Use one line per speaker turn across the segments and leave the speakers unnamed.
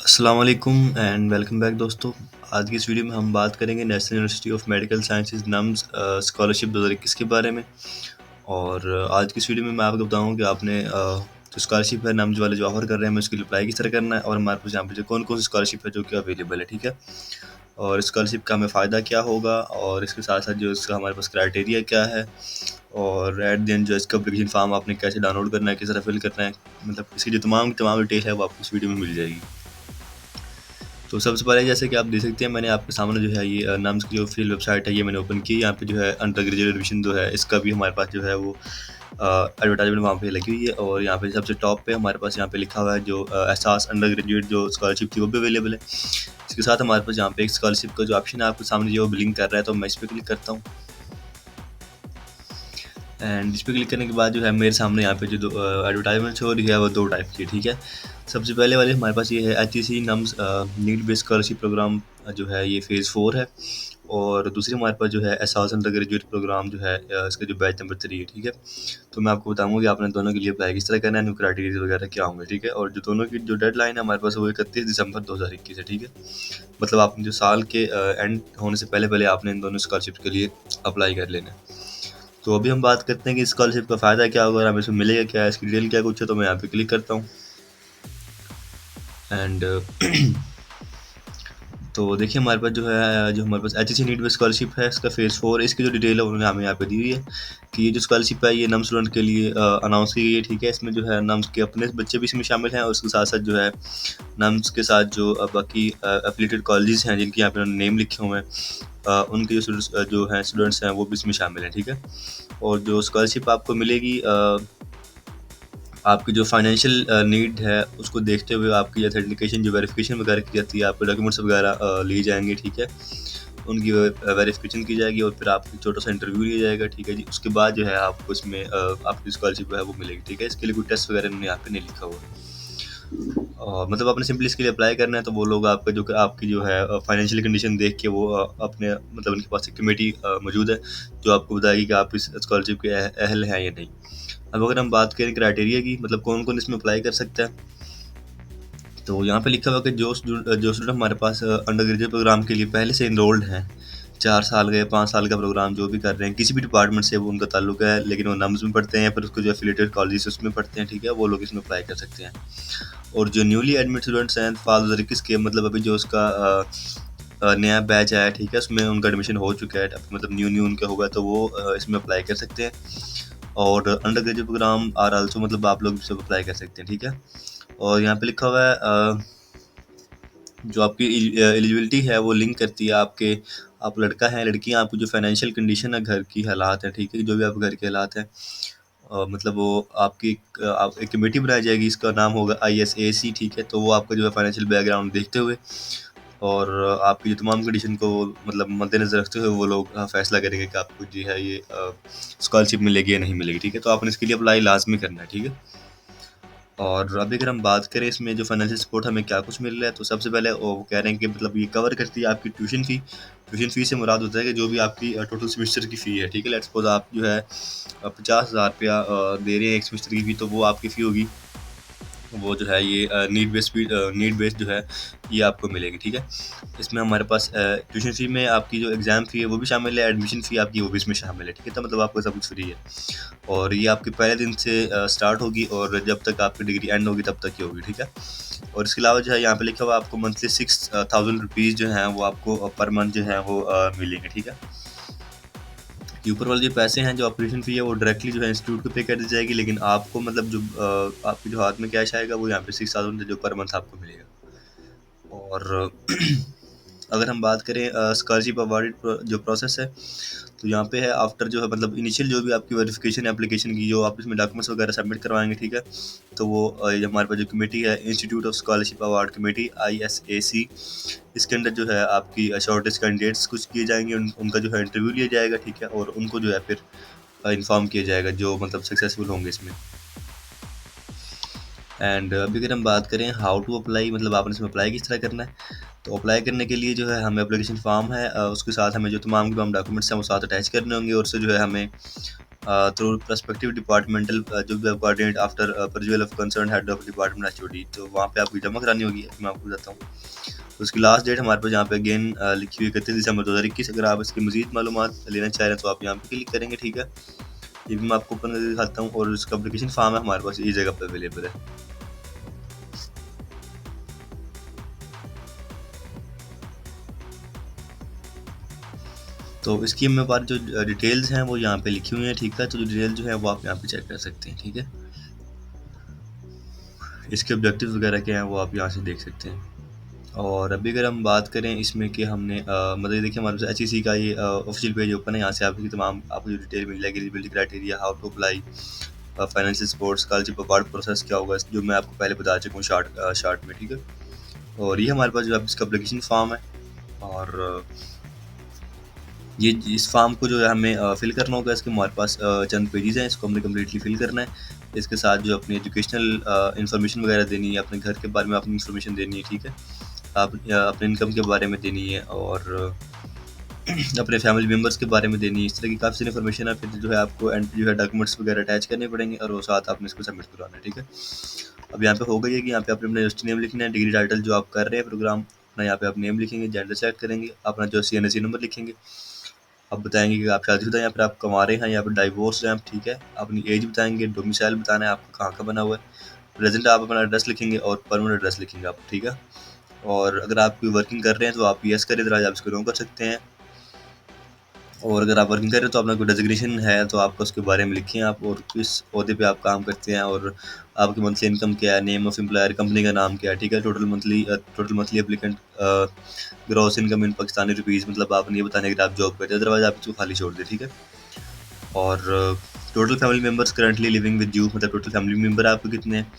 अस्सलाम वालेकुम and welcome back दोस्तों। आज की इस वीडियो में हम बात करेंगे national university of medical sciences nums scholarship 2021 के बारे में। और आज की इस वीडियो में मैं आपको बताऊंगा कि आपने जो स्कॉलरशिप है नम्स वाले जो ऑफर कर रहे हैं हमें उसके लिए अप्लाई किस तरह करना है और हमारे पास यहाँ पे जो कौन कौन सी स्कॉलरशिप है जो कि अवेलेबल है, ठीक है। और स्कॉलरशिप का हमें फ़ायदा क्या होगा और इसके साथ साथ जो इसका हमारे पास क्राइटेरिया क्या है और एट द एंड जो इसका एप्लीकेशन फॉर्म आपने कैसे डाउनलोड करना है, किस तरह फिल करना है, मतलब इसकी जो तमाम तमाम डिटेल है वो आपको इस वीडियो में मिल जाएगी। तो सबसे पहले जैसे कि आप देख सकते हैं मैंने आपके सामने जो है ये नम्स की जो ऑफिशियल वेबसाइट है ये मैंने ओपन की। यहाँ पे जो है अंडर ग्रेजुएट एडमिशन जो है इसका भी हमारे पास जो है वो एडवर्टाइजमेंट वहाँ पे लगी हुई है। और यहाँ पे सबसे टॉप पे हमारे पास यहाँ पे लिखा हुआ है जो एहसास अंडर ग्रेजुएट जो स्कॉलरशिप थी वो भी अवेलेबल है। इसके साथ हमारे पास यहाँ पे एक स्कॉलरशिप का जो ऑप्शन है आपके सामने जो लिंक कर रहा है, तो मैं इस पर क्लिक करता हूँ। एंड इस पर क्लिक करने के बाद जो है मेरे सामने यहाँ पे जो एडवर्टाइजमेंट हो रही है वो दो टाइप की है, ठीक है। सबसे पहले वाले हमारे पास ये है HEC NUMS need based scholarship programme जो है ये फेज़ 4 है। और दूसरी हमारे पास जो है एहसास अंडर ग्रेजुएट प्रोग्राम जो है इसका जो बैच नंबर 3 है, ठीक है। तो मैं आपको बताऊंगा कि आपने दोनों के लिए अप्लाई किस तरह करना है, क्राइटेरिया वगैरह क्या होंगे, ठीक है। और जो दोनों की जो डेडलाइन है हमारे पास वो 31 दिसंबर 2021 है, ठीक है। मतलब आपने जो साल के एंड होने से पहले पहले आपने इन दोनों स्कॉलरशिप के लिए अप्लाई कर लेना है। तो अभी हम बात करते हैं कि स्कॉलरशिप का फ़ायदा क्या होगा और हमें इसमें मिलेगा क्या है, इसकी डिटेल क्या कुछ है। तो मैं यहाँ पे क्लिक करता हूँ एंड तो देखिए हमारे पास जो है जो हमारे पास HEC नीड बेस्ड स्कॉलरशिप है इसका फेज़ 4 इसकी जो डिटेल है उन्होंने हमें यहाँ पे दी हुई है कि ये जो स्कॉलरशिप है ये नम स्टूडेंट के लिए अनाउंस की गई है, ठीक है। इसमें जो है नम्स के अपने बच्चे भी इसमें शामिल हैं और उसके साथ साथ जो है नम्स के साथ जो बाकी एफिलेटेड कॉलेजेस हैं जिनके यहाँ पे उन्होंने नेम लिखे हुए हैं उनके जो स्टूडेंट्स हैं वो भी इसमें शामिल हैं, ठीक है। और जो स्कॉलरशिप आपको मिलेगी आपकी जो फाइनेंशियल नीड है उसको देखते हुए आपकी ऑथेंटिकेशन जो वेरिफिकेशन वगैरह की जाती है, आपके डॉक्यूमेंट्स वगैरह लिए जाएंगे, ठीक है। उनकी वेरिफिकेशन की जाएगी और फिर आपकी छोटा सा इंटरव्यू लिया जाएगा, ठीक है जी। उसके बाद जो है आपको इसमें आपकी स्कॉलरशिप है वो मिलेगी, ठीक है। इसके लिए कोई टेस्ट वगैरह उन्होंने यहाँ पे नहीं लिखा हुआ है। और मतलब आपने सिंपली इसके लिए अप्लाई करना है तो वो लोग आपका जो आपकी जो है फाइनेंशियल कंडीशन देख के वो अपने मतलब उनके पास एक कमेटी मौजूद है जो आपको बताएगी कि आप इस स्कॉलरशिप के अहल हैं या नहीं। अब अगर हम बात करें क्राइटेरिया की, मतलब कौन कौन इसमें अप्लाई कर सकता है, तो यहाँ पे लिखा हुआ कि जो स्टूडेंट हमारे पास अंडर ग्रेजुएट प्रोग्राम के लिए पहले से इनरोल्ड हैं, 4 साल का या 5 साल का प्रोग्राम जो भी कर रहे हैं, किसी भी डिपार्टमेंट से वो उनका ताल्लुक है लेकिन वो नम्स में पढ़ते हैं या फिर उसको जो एफिलेटेड कॉलेज उसमें पढ़ते हैं, ठीक है, वो लोग इसमें अप्लाई कर सकते हैं। और जो न्यूली एडमिट स्टूडेंट्स हैं फाल 2021 के, मतलब अभी जो उसका नया बैच आया, ठीक है, उसमें उनका एडमिशन हो चुका है, मतलब न्यू उनका होगा तो वो इसमें अप्लाई कर सकते हैं। और undergraduate programme are also, मतलब आप लोग सब अप्लाई कर सकते हैं, ठीक है। और यहाँ पे लिखा हुआ है जो आपकी एलिजिबिलिटी है वो लिंक करती है आपके, आप लड़का है लड़की है, आपकी जो फाइनेंशियल कंडीशन है, घर की हालात है, ठीक है, जो भी आपके घर के हालात हैं, मतलब वो आपकी आप एक कमेटी बनाई जाएगी, इसका नाम होगा ISAC, ठीक है। तो वो आपका जो है फाइनेंशियल बैकग्राउंड देखते हुए और आपकी जो तमाम कंडीशन को मतलब मद्देनज़र रखते हुए वो लोग फैसला करेंगे कि आपको जो है ये स्कॉलरशिप मिलेगी या नहीं मिलेगी, ठीक है। तो आपने इसके लिए अप्लाई लाजमी करना है, ठीक है। और अभी अगर हम बात करें इसमें जो फाइनेंशियल सपोर्ट हमें क्या कुछ मिल रहा है, तो सबसे पहले वो कह रहे हैं कि मतलब ये कवर करती है आपकी ट्यूशन फ़ी। ट्यूशन फ़ी से मुराद होता है कि जो भी आपकी टोटल सेमेस्टर की फ़ी है, ठीक है। लेट्स सपोज़ आप जो है 50,000 रुपया दे रहे हैं एक सेमेस्टर की फ़ी, तो वो आपकी फ़ी होगी, वो जो है ये नीड बेस्ड जो है ये आपको मिलेगी, ठीक है। इसमें हमारे पास ट्यूशन फ़ी में आपकी जो एग्ज़ाम फ़ी है वो भी शामिल है, एडमिशन फ़ी आपकी वो भी इसमें शामिल है, ठीक है। तो मतलब आपको सब कुछ फ्री है और ये आपके पहले दिन से स्टार्ट होगी और जब तक आपकी डिग्री एंड होगी तब तक ही होगी, ठीक है। और इसके अलावा जो है यहाँ पे लिखा हुआ आपको मंथली 6,000 रुपीज़ जो हैं वो आपको पर मंथ जो है वो मिलेंगे, ठीक है। कि ऊपर वाले जो पैसे हैं जो ऑपरेशन फ़ी है वो डायरेक्टली जो है इंस्टीट्यूट को पे कर दी जाएगी, लेकिन आपको मतलब जो आपके जो हाथ में कैश आएगा वो यहाँ पे 6,000 जो पर मंथ आपको मिलेगा। और अगर हम बात करें स्कॉलरशिप अवार्ड जो प्रोसेस है, तो यहाँ पे है आफ्टर जो है मतलब इनिशियल जो भी आपकी वेरिफिकेशन एप्लीकेशन की जो आप इसमें डॉक्यूमेंट्स वगैरह सबमिट करवाएंगे, ठीक है। तो वो ये हमारे पास जो कमेटी है institute of scholarship award committee ISAC, इसके अंदर जो है आपकी शॉर्टेस्ट कैंडिडेट्स कुछ किए जाएंगे, उनका जो है इंटरव्यू लिया जाएगा, ठीक है। और उनको जो है फिर इन्फॉर्म किया जाएगा जो मतलब सक्सेसफुल होंगे इसमें। एंड अभी अगर हम बात करें हाउ टू अप्लाई, मतलब आपने इसमें अप्लाई किस तरह करना है, तो अप्लाई करने के लिए जो है हमें एप्लीकेशन फॉर्म है उसके साथ हमें जो तमाम डॉक्यूमेंट्स हैं वो साथ अटैच करने होंगे और उससे जो है हमें थ्रू पर्सपेक्टिव डिपार्टमेंटल जो भी coordinate after perusal of concern head of department HOD, तो वहाँ पे आपको जमा करानी होगी। मैं आपको बताता हूँ उसकी लास्ट डेट हमारे पास यहाँ पे अगेन लिखी हुई 31 दिसंबर 2021। अगर आप इसकी मजीद मालूमात लेना चाह रहे हैं तो आप यहाँ पे क्लिक करेंगे, ठीक है। ये भी मैं आपको ओपन करके दिखाता हूँ, और इसका एप्लीकेशन फॉर्म है हमारे पास इस जगह पे अवेलेबल है। तो इसकी मेरे पास जो डिटेल्स हैं वो यहाँ पे लिखी हुई हैं, ठीक है। तो जो डिटेल जो है वो आप यहाँ पे चेक कर सकते हैं, ठीक है। इसके ऑब्जेक्टिव वगैरह क्या हैं वो आप यहाँ से देख सकते हैं। और अभी अगर हम बात करें इसमें कि हमने मतलब देखिए हमारे पास एचईसी का ये ऑफिशियल पेज ओपन है। यहाँ से आपकी तमाम आपको जो डिटेल मिल जाएगी, eligibility criteria, how to apply, financial support, scholarship award process क्या होगा, जो मैं आपको पहले बता चुका हूँ शार्ट में, ठीक है। और ये हमारे पास जो है इसका एप्लीकेशन फॉर्म है, और ये इस फॉर्म को जो है हमें फिल करना होगा। इसके हमारे पास चंद पेजेस हैं, इसको हमने कम्प्लीटली फिल करना है। इसके साथ जो अपनी एजुकेशनल इन्फॉर्मेशन वगैरह देनी है, अपने घर के बारे में अपनी इन्फॉर्मेशन देनी है, ठीक है। आप अपने इनकम के बारे में देनी है, और अपने फैमिली मेम्बर्स के बारे में देनी है। इस तरह की काफ़ी सारी इन्फॉर्मेशन है। फिर जो है आपको एंड जो है डॉक्यूमेंट्स वगैरह अटैच करने पड़ेंगे, और वो साथ आपने इसको सबमिट करवाना है, ठीक है। अब यहाँ पे हो गई है कि यहाँ पे आपने अपना यूनिवर्सिटी नेम लिखना है, डिग्री टाइटल जो आप कर रहे हैं प्रोग्राम अपना, यहाँ पे आप नेम लिखेंगे, जेंडर सेलेक्ट करेंगे, अपना जो CNSE नंबर लिखेंगे। आप बताएंगे कि आप शादीशुदा हैं या फिर आप कमा रहे हैं या फिर डाइवोर्स हैं, ठीक है। अपनी एज बताएंगे, डोमिसाइल बताना है आपको कहाँ का बना हुआ है, प्रेजेंट आप अपना एड्रेस लिखेंगे, और परमानेंट एड्रेस लिखेंगे आप, ठीक है। और अगर आप कोई वर्किंग कर रहे हैं तो आप यस करें, अदरवाइज आप इसको नो कर सकते हैं। और अगर आप वर्किंग कर रहे हो तो अपना कोई डेजिग्नेशन है तो आपको उसके बारे में लिखें आप, और किस ओहदे पे आप काम करते हैं, और आपकी मंथली इनकम क्या है, नेम ऑफ एम्प्लॉयर, कंपनी का नाम क्या है, ठीक है। Total monthly applicant gross income in Pakistani rupees, मतलब आपने ये बताने कि आप जॉब करते हैं, अदरवाइज आप इसको खाली छोड़ दें, ठीक है। और total family members currently living with you, मतलब टोटल फैमिली मेम्बर आपके कितने हैं।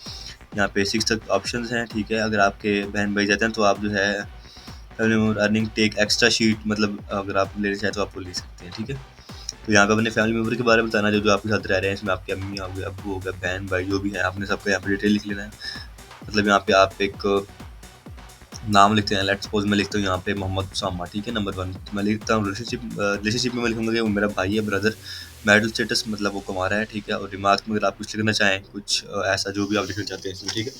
यहाँ पे 6 तक ऑप्शन हैं, ठीक है। अगर आपके बहन भाई जाते हैं तो आप जो है family member earning take extra sheet, मतलब अगर आप लेना चाहें तो आप वो ले सकते हैं, ठीक है। तो यहाँ पे अपने फैमिली मेम्बर के बारे में बताना, जो जो आपके साथ रह रहे हैं। इसमें आपकी अम्मी हो गए, अब्बू हो गए, बहन भाई जो भी है, आपने सबका यहाँ पे डिटेल लिख लेना है। मतलब यहाँ पे आप एक नाम लिखते हैं। लेट्स सपोज मैं लिखता हूँ यहाँ पे मोहम्मद उसामा, ठीक है, नंबर 1। मैं लिखता हूँ रिलेशनशिप में मैं लिखूंगा कि वो मेरा भाई है, ब्रदर। मैरिटल स्टेटस मतलब वो कमा रहा है, ठीक है। और रिमार्क्स में अगर आप कुछ लिखना चाहें, कुछ ऐसा जो भी आप लिखना चाहते हैं इसमें, ठीक है,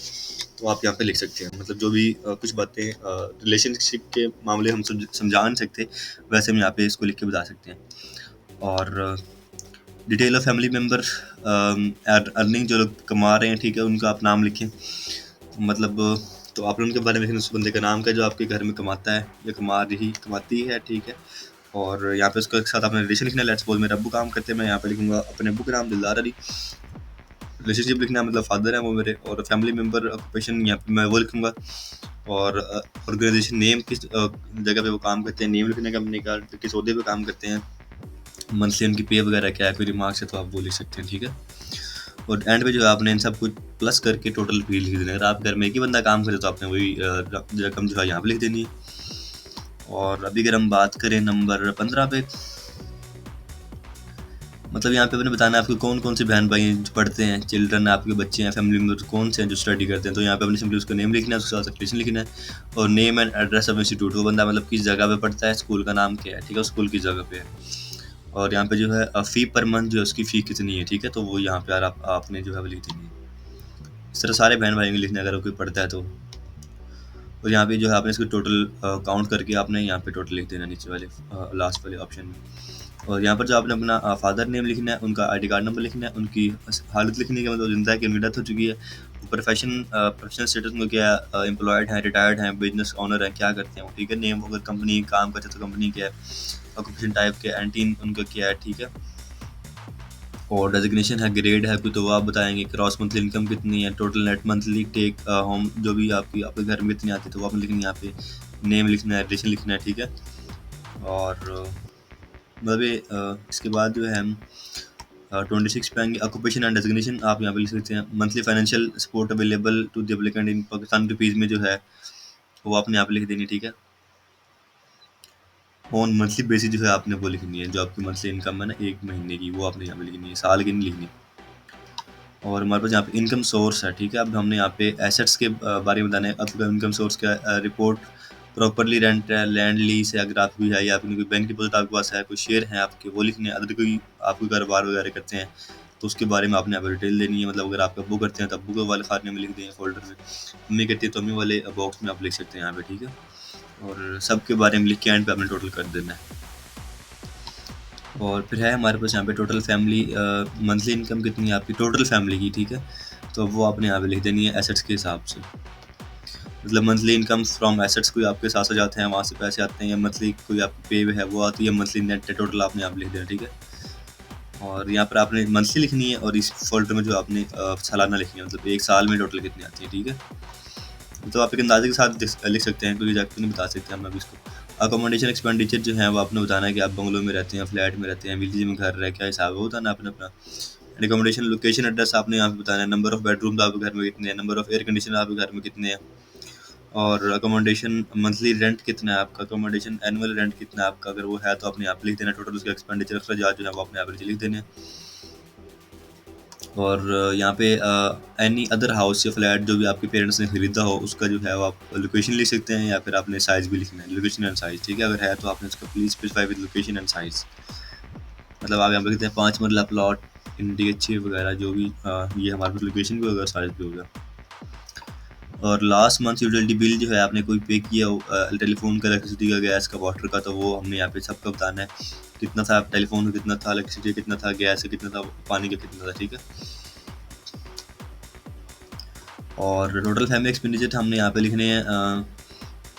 तो आप यहाँ पे लिख सकते हैं। मतलब जो भी कुछ बातें रिलेशनशिप के मामले हम समझा नहीं सकते, वैसे हम यहाँ पे इसको लिख के बता सकते हैं। और detail of family member earning, जो लोग कमा रहे हैं, ठीक है, उनका आप नाम लिखें। मतलब तो आपने उनके बारे में लिखना, उस बंदे का नाम क्या जो आपके घर में कमाता है या कमाती है, ठीक है। और यहाँ पे उसके साथ आपने रिलेशन लिखना है। लेट्स सपोज मेरे अब्बू काम करते हैं, मैं यहाँ पे लिखूंगा अपने अब्बू का नाम दिलदार अली। रिलेशनशिप लिखना है, मतलब फादर है वो मेरे। और फैमिली मेम्बर ऑक्यूपेशन यहाँ पे मैं वो लिखूंगा। और ऑर्गेनाइजेशन नेम, किस जगह पे वो काम करते हैं, नेम लिखने कंपनी का, किस ओहदे पे काम करते हैं, मंथली उनकी पे वगैरह क्या है, कोई रिमार्क्स है तो आप वो लिख सकते हैं, ठीक है। और एंड पे जो है आपने इन सब कुछ प्लस करके टोटल फी लिख देना है। अगर आप घर में एक ही बंदा काम करे तो आपने वही रकम जो है यहाँ पे लिख देनी है। और अभी अगर हम बात करें नंबर 15 पे, मतलब यहाँ पे आपने बताना है आपके कौन कौन से बहन भाई जो पढ़ते हैं, चिल्ड्रन आपके बच्चे हैं, फैमिली मेम्बर कौन से हैं जो स्टडी करते हैं। तो यहाँ पे अपने सिंपली उसका नेम लिखना है, उसके साथ एप्लीकेशन लिखना है, और name and address of institute, वो बंदा मतलब किस जगह पे पढ़ता है, स्कूल का नाम क्या है, ठीक है, स्कूल की जगह पे है। और यहाँ पे जो है फ़ी पर मंथ जो है उसकी फ़ी कितनी है, ठीक है, तो वो यहाँ पे यार आपने जो है वो लिख देनी है। इस तरह सारे बहन भाई लिखने अगर कोई पढ़ता है तो। और यहाँ पे जो है आपने इसको टोटल काउंट करके आपने यहाँ पे टोटल लिख देना नीचे वाले लास्ट वाले ऑप्शन में। और यहाँ पर जो आपने अपना फादर नेम लिखना है, उनका आईडी कार्ड नंबर लिखना है, उनकी हालत लिखनी है, मतलब जिंदा है कि उनकी डेथ हो चुकी है, प्रोफेशनल स्टेटस में क्या है, एम्प्लॉयड हैं, रिटायर्ड हैं, बिजनेस ओनर हैं, क्या करते हैं वो, ठीक है। नेम अगर कंपनी काम करते हैं तो कंपनी क्या है, ऑक्यूपेशन टाइप के एंटीन उनका क्या है, ठीक है। और डेजिग्नेशन है, ग्रेड है कोई तो वो आप बताएंगे, क्रॉस मंथली इनकम कितनी है, total net monthly take home जो भी आपके घर में कितनी आती है तो वो आपने लिखनी है। यहाँ पे नेम लिखना है, रिलेशन लिखना है, ठीक है। और मतलब इसके बाद जो है हम 26 पे आएंगे। ऑक्यूपेशन एंड डेजिग्नेशन आप यहाँ पे लिख सकते हैं। Monthly financial support available to the applicant in Pakistan rupees में जो है वो आपने यहाँ पे लिख देनी, ठीक है। ऑन मंथली बेसिस जो है आपने वो लिखनी है, जो आपकी मंथली इनकम है ना 1 महीने की, वो आपने यहाँ पे लिखनी है, साल की नहीं लिखनी। और हमारे पास यहाँ पे इनकम सोर्स है, ठीक है। अब हमने यहाँ पे एसेट्स के बारे में बताना है। अब इनकम सोर्स क्या है, रिपोर्ट प्रॉपर्ली रेंट है, लैंड लीज है अगर आपकी है, या फिर कोई बैंक डिपॉजिट आपके पास है, कोई शेयर हैं आपके वो लिखने हैं। अगर कोई आप कोई कारोबार वगैरह करते हैं तो उसके बारे में आपने यहाँ पे डिटेल देनी है। मतलब अगर आप अब्बू करते हैं तो अब्बू के वाले खाने में लिख दें फ़ोल्डर में, मम्मी करती है तो मम्मी वाले बॉक्स में आप लिख सकते हैं यहाँ पे, ठीक है। और सबके बारे में लिख के एंड पे आपने टोटल कर देना है। और फिर है हमारे पास यहाँ पे टोटल फैमिली मंथली इनकम कितनी है आपकी टोटल फैमिली की, ठीक है। तो वो आपने यहाँ पे लिख देनी है एसेट्स के हिसाब से। मतलब मंथली इनकम फ्रॉम एसेट्स कोई आपके साथ आ जाते हैं, वहाँ से पैसे आते हैं, या मंथली कोई आपकी पे है वो आती है, मंथली नेट टोटल आपने यहाँ पे लिख देना, ठीक है। और यहाँ पर आपने मंथली लिखनी है, और इस फोल्डर में जो आपने सालाना लिखनी है, मतलब एक साल में टोटल कितनी आती है, ठीक है। तो आप एक अंदाजे के साथ लिख सकते हैं, कोई एग्जैक्ट नहीं बता सकते हम अभी इसको। अकोमोडेशन एक्सपेंडिचर जो है वो आपने बताना है कि आप बंगलो में रहते हैं, फ्लैट में रहते हैं, विलेज में घर रहे, क्या हिसाब है वो बताना आपने अपना। एकोमोडेशन लोकेशन एड्रेस आपने यहाँ पे बताना है, नंबर ऑफ बेडरूम आपके घर में कितने हैं, नंबर ऑफ एयर कंडीशन आपके घर में कितने हैं, और अकोमोडेशन मंथली रेंट कितना है आपका, अकोमोडेशन एनुअल रेंट कितना है आपका, अगर वो है तो आपने यहाँ पे लिख देना टोटल उसका एक्सपेंडिचर अखराजात जो है वो आपने यहाँ पे लिख देने। और यहाँ पे एनी अदर हाउस या फ्लैट जो भी आपके पेरेंट्स ने खरीदा हो उसका जो है वो आप लोकेशन लिख सकते हैं, या फिर आपने साइज़ भी लिखना है, लोकेशन एंड साइज़, ठीक है। अगर है तो आपने उसका please specify with location and size. मतलब आप यहाँ पे लिखते हैं 5 मरला प्लॉट इन DH वगैरह जो भी, ये हमारे पास लोकेशन भी होगा, साइज़ भी होगा। और लास्ट मंथ यूटिलिटी बिल जो है आपने कोई पे किया हो, टेलीफोन का, इलेक्ट्रिसिटी का, गैस का, वाटर का, तो वो हमने यहाँ पे सबका बताना है कितना था, टेलीफोन का कितना था, इलेक्ट्रिसिटी कितना था, गैस का कितना था, पानी का कितना था, ठीक है। और टोटल फैमिली एक्सपेंडिचर हमने यहाँ पे लिखने हैं।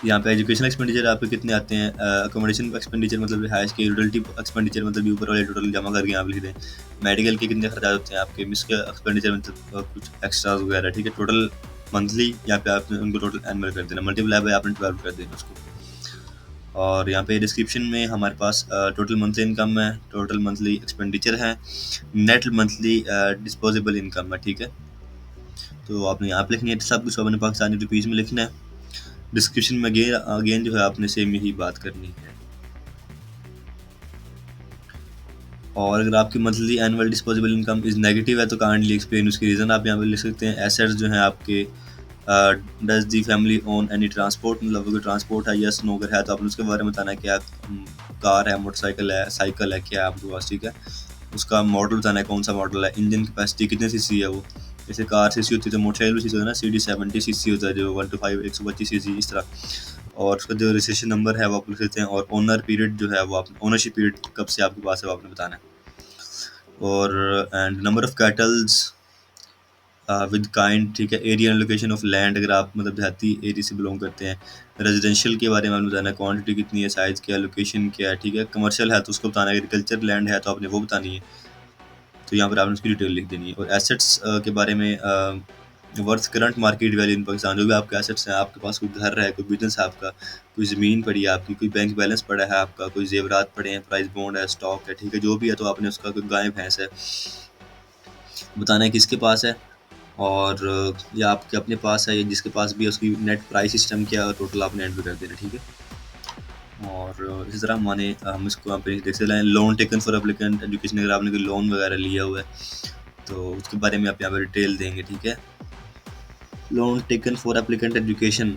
यहाँ पे एजुकेशन एक्सपेंडिचर आपके कितने आते हैं, अकोमोडेशन एक्सपेंडिचर मतलब रिहाइश के, यूटिलिटी एक्सपेंडिचर मतलब ऊपर वाले टोटल जमा करके यहाँ पे लिख दें। मेडिकल के कितने खर्चा होते हैं आपके, मिस का एक्सपेंडिचर मतलब कुछ एक्स्ट्राज वगैरह, ठीक है। टोटल मंथली यहाँ पे आपने उनको टोटल एनुअल कर देना, मल्टीप्लाई बाय आपने 12 कर देना उसको। और यहाँ पे डिस्क्रिप्शन में हमारे पास टोटल मंथली इनकम है, टोटल मंथली एक्सपेंडिचर है, नेट मंथली डिस्पोजेबल इनकम है, ठीक है। तो आपने यहाँ पे लिखनी है, सब कुछ अपने पाकिस्तानी रुपीज़ में लिखना है। डिस्क्रिप्शन में अगेन जो है आपने सेम यही बात करनी है। और अगर आपकी monthly annual disposable income is negative है तो काइंडली एक्सप्लेन, उसकी रीज़न आप यहाँ पे लिख सकते हैं। एसेट्स जो हैं आपके, does the family own any transport, मतलब अगर ट्रांसपोर्ट है, यस नो अगर है तो आपने उसके बारे में बताना है, क्या कार है, मोटरसाइकिल है, साइकिल है, क्या है आपके पास, ठीक है। उसका मॉडल बताना है, कौन सा मॉडल है, इंजन कैपेसिटी कितने सीसी है वो, जैसे कार सीसी होती है तो मोटरसाइकिल सीसी होता है ना, CD 70 सीसी होता है जो 1 to 5 125 सीसी इस तरह। और उसका जो रजिस्ट्रेशन नंबर है वो आप लिख सकते हैं, और ओनर पीरियड जो है वो आप, ओनरशिप पीरियड कब से आपके पास है वो आपने बताना है। और and number of kettles with kind, ठीक है। Area and location of land, अगर आप मतलब देहाती एरिया से बिलोंग करते हैं। रेजिडेंशियल के बारे में आपने बताना है, क्वांटिटी कितनी है, साइज़ क्या है, लोकेशन क्या है, ठीक है। कमर्शियल है तो उसको बताना है, एग्रीकल्चर लैंड है तो आपने वो बतानी है, तो यहाँ पर आपने उसकी डिटेल लिख देनी है। और एसेट्स के बारे में, worth current market value in Pakistan, जो भी आपके एसेट्स हैं, आपके पास कोई घर है, कोई बिजनेस है आपका, कोई ज़मीन पड़ी है आपकी, कोई बैंक बैलेंस पड़ा है आपका, कोई जेवरात पड़े हैं, प्राइस बॉन्ड है, स्टॉक है, ठीक है, जो भी है, तो आपने उसका कोई गाय भैंस है बताना है किसके पास है, और या आपके अपने पास है, या जिसके पास भी है उसकी नेट प्राइस सिस्टम क्या है, टोटल आपने एंटर कर देना, ठीक है। और इसी तरह माने हम इसको यहाँ पे देख सकते हैं, loan taken for applicant education, अगर आपने कोई लोन वगैरह लिया हुआ है तो उसके बारे में आप यहाँ पर डिटेल देंगे, ठीक है। Loan taken for applicant education,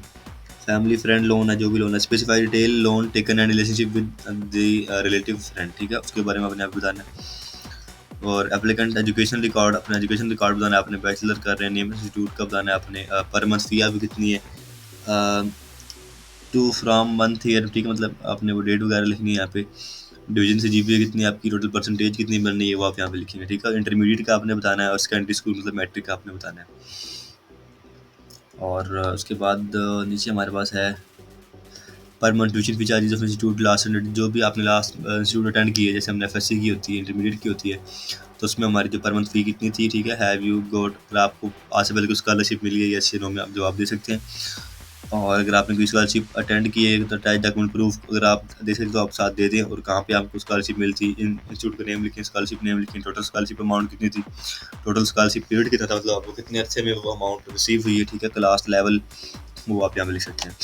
family friend loan है, जो भी लोन है, specify detail loan taken and relationship with the relative friend, ठीक है, उसके बारे में अपने आप बताना है। और एप्लीकेंट एजुकेशन रिकॉर्ड, अपना एजुकेशन रिकॉर्ड बताना है, आपने बैचलर कर रहे हैं, नेम इंस्टीट्यूट का बताना है, आपने पर मंथ फी भी कितनी है, टू फ्राम मंथ ईयर, ठीक है, मतलब आपने वो डेट वगैरह लिखनी है यहाँ पे। डिवीजन से GPA कितनी है आपकी, टोटल परसेंटेज कितनी बननी है वो आप यहाँ पे लिखेंगे, ठीक है। इंटरमीडिएट का आपने बताना है, और सेकेंडरी स्कूल मतलब मैट्रिक का आपने बताना है। और उसके बाद नीचे हमारे पास है per month tuition fee charges of institute last जो भी आपने लास्ट इंस्टीट्यूट अटेंड की है, जैसे हमने FSC की होती है, इंटरमीडिएट की होती है, तो उसमें हमारी जो पर मंथ फी कितनी थी, ठीक है। हैव यू गोट, अगर आपको आज से पहले कोई स्कॉलरशिप मिली है या अच्छे नो में आप जवाब दे सकते हैं। और अगर आपने कोई स्कॉलरशिप अटेंड की है तो अटैच डॉक्यूमेंट प्रूफ अगर आप दे सकते तो आप साथ दे दें, और कहाँ पे आपको स्कॉलरशिप मिलती, इंस्टीट्यूट का नेम लिखें, स्कॉलरशिप नेम लिखें, टोटल स्कॉलरशिप अमाउंट कितनी थी, टोटल स्कॉलरशिप पीरियड कितना था, मतलब आपको कितने अच्छे में वो अमाउंट रिसीव हुई है, ठीक है। क्लास लेवल वो आप यहाँ पे लिख सकते हैं।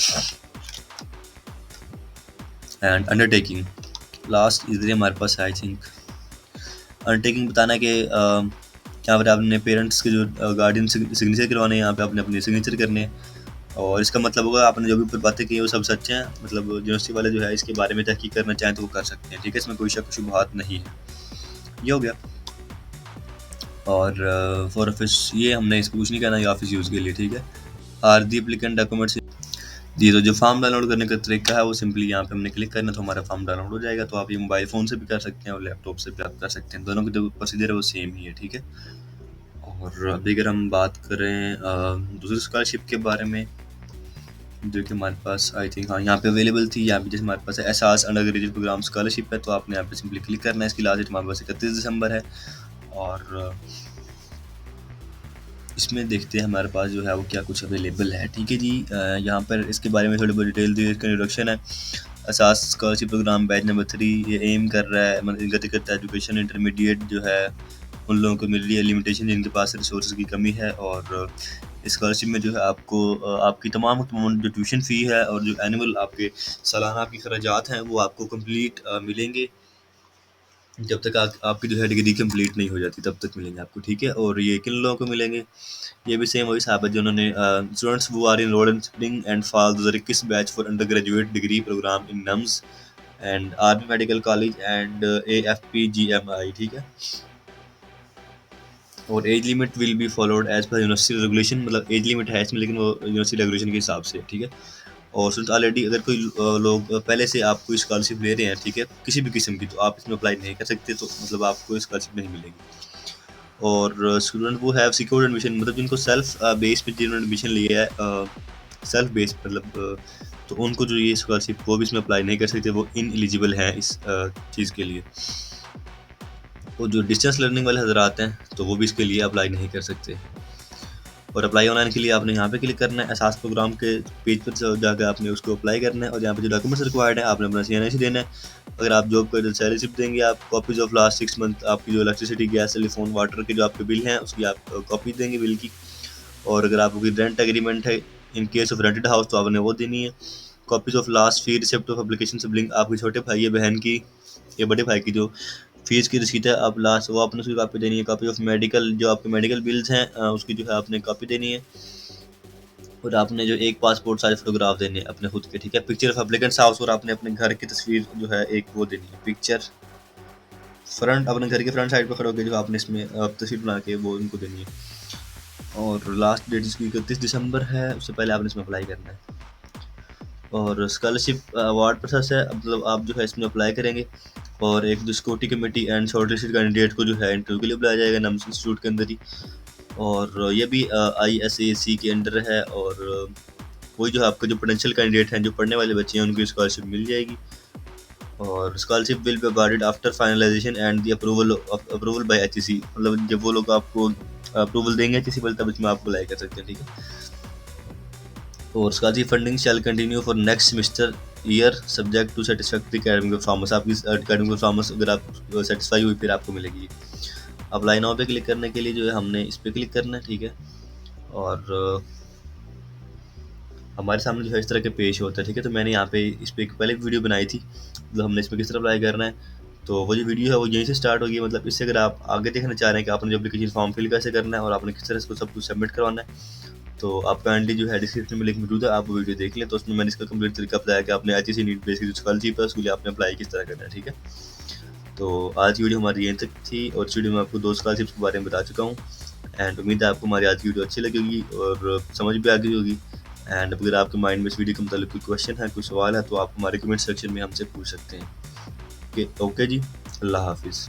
एंड अंडरटेकिंग लास्ट इधर हमारे पास है, आई थिंक अंडरटेकिंग बताना है कि यहाँ पर आपने पेरेंट्स के जो गार्डियन सिग्नेचर करवाने हैं, यहाँ पे आपने अपने सिग्नेचर करने हैं। और इसका मतलब होगा आपने जो भी ऊपर बातें की हैं वो सब सच हैं, मतलब यूनिवर्सिटी वाले जो है इसके बारे में तहकीक करना चाहें तो वो कर सकते हैं, ठीक है? इसमें कोई शक शुबहात नहीं है। ये हो गया। और फॉर ऑफिस ये हमने इसको कुछ नहीं करना, ये ऑफिस यूज़ के लिए, ठीक है? आर दी एप्लीकेंट डॉक्यूमेंट्स जी, तो जो फॉर्म डाउनलोड करने का तरीका है वो सिंपली यहाँ पे हमने क्लिक करना है तो हमारा फॉर्म डाउनलोड हो जाएगा। तो आप ये मोबाइल फ़ोन से भी कर सकते हैं और लैपटॉप से भी आप कर सकते हैं, दोनों की जो प्रोसीजर है वो सेम ही है, ठीक है? और अभी अगर हम बात करें दूसरी स्कॉलरशिप के बारे में, जो कि हमारे पास आई थिंक हाँ यहाँ पे अवेलेबल थी, यहाँ पे जैसे हमारे पास है एहसास अंडर ग्रेजुएट प्रोग्राम स्कॉलरशिप है, तो आपने यहाँ पे सिंपली क्लिक करना है। इसकी लास्ट डेट हमारे पास 31 दिसंबर है। और इसमें देखते हैं हमारे पास जो है वो क्या कुछ अवेलेबल है, ठीक है जी। यहाँ पर इसके बारे में थोड़ी बहुत डिटेल दी, इसका इंट्रोडक्शन है। एहसास स्कॉलरशिप प्रोग्राम बैच नंबर 3 ये एम कर रहा है, मतलब गति करता है एजुकेशन इंटरमीडिएट जो है उन लोगों को मिल रही है लिमिटेशन जिनके पास रिसोर्स की कमी है। और इस स्कॉलरशिप में जो है आपको आपकी तमाम जो ट्यूशन फ़ी है और जो एनुअल आपके सालाना आपके खर्चात हैं वो आपको कंप्लीट मिलेंगे, जब तक आपकी जो है डिग्री कंप्लीट नहीं हो जाती तब तक मिलेंगे आपको, ठीक है? और ये किन लोगों को मिलेंगे? ये भी सेम वही साहब है जिन्होंने students who are enrolled in spring and fall 2021 batch for undergraduate degree programme in NUMS and army medical college and AFPGMI, ठीक है? और as limit will be followed as per university regulation, मतलब age limit है इसमें लेकिन वो university regulation के हिसाब से, ठीक है? और स्टूडेंट ऑलरेडी अगर कोई लोग पहले से आप कोई स्कॉलरशिप ले रहे हैं, ठीक है, किसी भी किस्म की, तो आप इसमें अप्लाई नहीं कर सकते, तो मतलब आपको स्कॉलरशिप नहीं मिलेगी। और स्टूडेंट वो हैव सिक्योर्ड एडमिशन, मतलब जिनको सेल्फ बेस पे जिन्होंने एडमिशन लिया है, सेल्फ बेस मतलब तो उनको जो ये स्कॉलरशिप वो भी इसमें अप्लाई नहीं कर सकते, वो इन एलिजिबल हैं इस चीज़ के लिए। और जो डिस्टेंस लर्निंग वाले हजरात हैं तो वो भी इसके लिए अप्लाई नहीं कर सकते। और अप्लाई ऑनलाइन के लिए आपने यहाँ पे क्लिक करना है, एहसास प्रोग्राम के पेज पर जाकर आपने उसको अप्लाई करना है। और यहाँ पे जो डॉक्यूमेंट्स रिक्वायर्ड है आपने अपना CNC देना है। अगर आप जॉब कर सैलरी स्लिप देंगे, आप कॉपीज़ ऑफ लास्ट 6 मंथ आपकी जो इलेक्ट्रिसिटी गैस टेलीफोन वाटर के जो आपके बिल हैं उसकी आप कॉपी देंगे बिल की। और अगर आपकी रेंट एग्रीमेंट है in case of rented house तो आपने वो देनी है। Copies of last fee receipt of application sibling, आपके छोटे भाई या बहन की या बड़े भाई की जो फीस की रसीद है आप लास्ट वो आपने उसकी कॉपी देनी है। कॉपी ऑफ मेडिकल जो आपके मेडिकल बिल्स हैं उसकी जो है आपने कॉपी देनी है। और आपने जो एक पासपोर्ट साइज फोटोग्राफ देने हैं अपने खुद के, ठीक है? पिक्चर ऑफ एप्लीकेंट्स हाउस, और आपने अपने घर की तस्वीर जो है एक वो देनी है पिक्चर फ्रंट, अपने घर के फ्रंट साइड पर खड़े होकर जो आपने इसमें तस्वीर बना के वो उनको देनी है। और लास्ट डेट इसकी 31 दिसंबर है, उससे पहले आपने इसमें अप्लाई करना है। और स्कॉलरशिप अवार्ड प्रोसेस है, मतलब आप जो है इसमें अप्लाई करेंगे और एक जो scooty committee and shortlisted candidate को जो है इंटरव्यू के लिए बुलाया जाएगा नम्स इंस्टीट्यूट के अंदर ही। और ये भी ISAC के अंडर है। और वही जो है आपका जो पोटेंशियल कैंडिडेट हैं जो पढ़ने वाले बच्चे हैं उनको स्कॉलरशिप मिल जाएगी। और scholarship will be awarded after finalisation and the approval bye HEC, मतलब जब वो लोग आपको अप्रूवल देंगे HEC पर तब इसमें आप अप्लाई कर सकते हैं, ठीक है? और scholarship funding shall continue for next semester year subject to satisfactory academic performance, आपकी एकेडमिक परफॉर्मेंस अगर आप सेटिस्फाई हुई फिर आपको मिलेगी। अप्लाई नाउ पे क्लिक करने के लिए जो है हमने इस पर क्लिक करना है, ठीक है? और हमारे सामने जो है इस तरह के पेश होता है, ठीक है? तो मैंने यहाँ पे इस पर एक पहले एक वीडियो बनाई थी, मतलब हमने इसमें किस तरह अप्लाई करना है, तो वो जो वीडियो है वो यहीं से स्टार्ट होगी। मतलब इससे अगर आप आगे देखना चाह रहे हैं कि आपने जो एप्लीकेशन फॉर्म फिल कैसे करना है और आपने किस तरह इसको सब कुछ सबमिट करवाना है, तो आप काइंडली जो है डिस्क्रिप्शन में लिंक मौजूद है, आप वो वीडियो देख लें। तो उसमें मैंने इसका कंप्लीट तरीका बताया कि आपने HEC नीट बेस की जो स्कॉलरशिप है उसके लिए आपने अप्लाई किस तरह करना है, ठीक है? तो आज की वीडियो हमारी यहीं तक थी और इस वीडियो में आपको 2 स्कॉलरशिप्स के बारे में बता चुका हूँ। एंड उम्मीद है आपको हमारी आज की वीडियो अच्छी लगी होगी और समझ भी आ गई होगी। एंड अगर आपके माइंड में इस वीडियो के मतलब कोई क्वेश्चन है, कोई सवाल है, तो आप हमारे कमेंट सेक्शन में हमसे पूछ सकते हैं। ओके जी, अल्लाह हाफिज़।